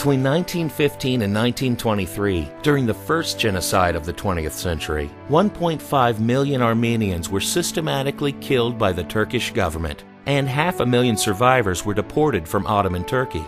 Between 1915 and 1923, during the first genocide of the 20th century, 1.5 million Armenians were systematically killed by the Turkish government, and 500,000 survivors were deported from Ottoman Turkey.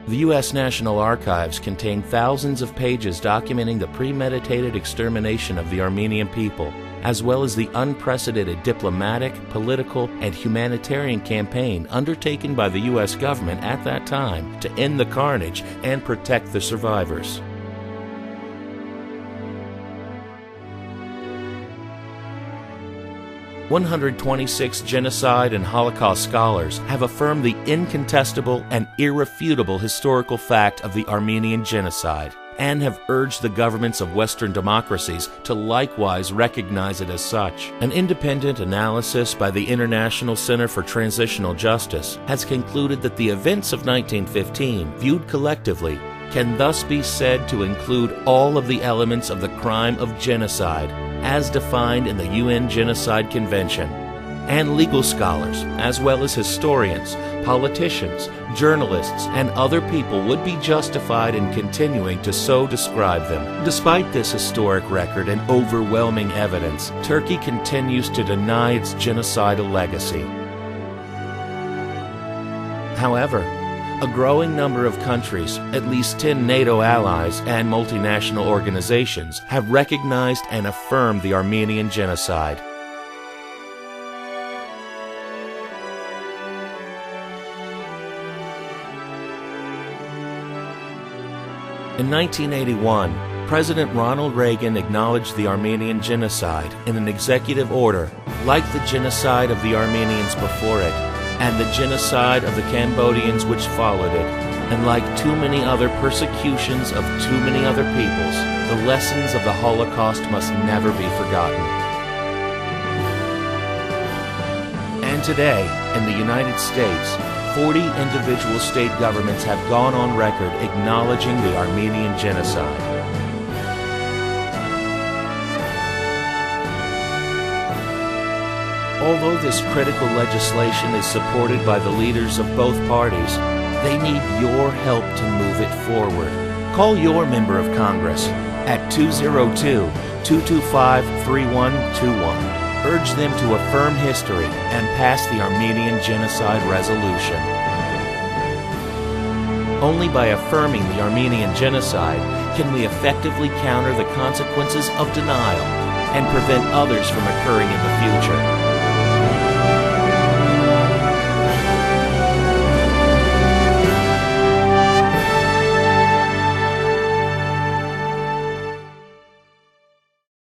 The U.S. National Archives contain thousands of pages documenting the premeditated extermination of the Armenian people, as well as the unprecedented diplomatic, political, and humanitarian campaign undertaken by the U.S. government at that time to end the carnage and protect the survivors. "126 genocide and Holocaust scholars have affirmed the incontestable and irrefutable historical fact of the Armenian genocide, and have urged the governments of Western democracies to likewise recognize it as such. An independent analysis by the International Center for Transitional Justice has concluded that the events of 1915, viewed collectively, can thus be said to include all of the elements of the crime of genocide, as defined in the UN Genocide Convention, and legal scholars, as well as historians, politicians, journalists, and other people would be justified in continuing to so describe them. Despite this historic record and overwhelming evidence, Turkey continues to deny its genocidal legacy. However, a growing number of countries, at least 10 NATO allies and multinational organizations, have recognized and affirmed the Armenian genocide. In 1981, President Ronald Reagan acknowledged the Armenian genocide in an executive order, like the genocide of the Armenians before it, and the genocide of the Cambodians which followed it, and like too many other persecutions of too many other peoples, the lessons of the Holocaust must never be forgotten. And today, in the United States, 40 individual state governments have gone on record acknowledging the Armenian genocide. Although this critical legislation is supported by the leaders of both parties, they need your help to move it forward. Call your member of Congress at 202-225-3121. Urge them to affirm history and pass the Armenian Genocide Resolution. Only by affirming the Armenian Genocide can we effectively counter the consequences of denial and prevent others from occurring in the future.